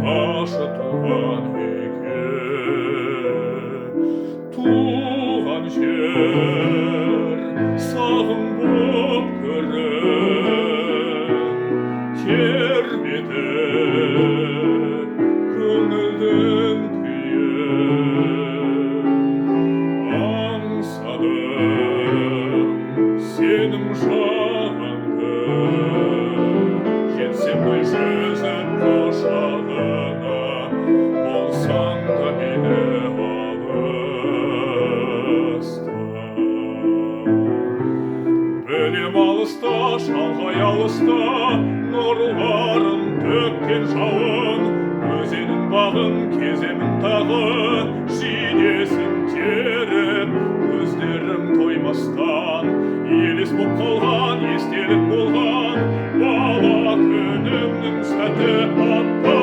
Ваша туған үйге, туған жер сағым боп көрем, тербетер көңілдің күйін. Аңсадым сенің жағыңды, жетсем ғой жүзім құшағына, болсаң да мені алыста. Білем алыста, шалғай алыста, нұрларын төккен жауын, өзенің бағын кеземін тағы, жидесін теріп, көздерім тоймастан, елес боп қалған, естелік болған, бала күнімнің сәті аппақ.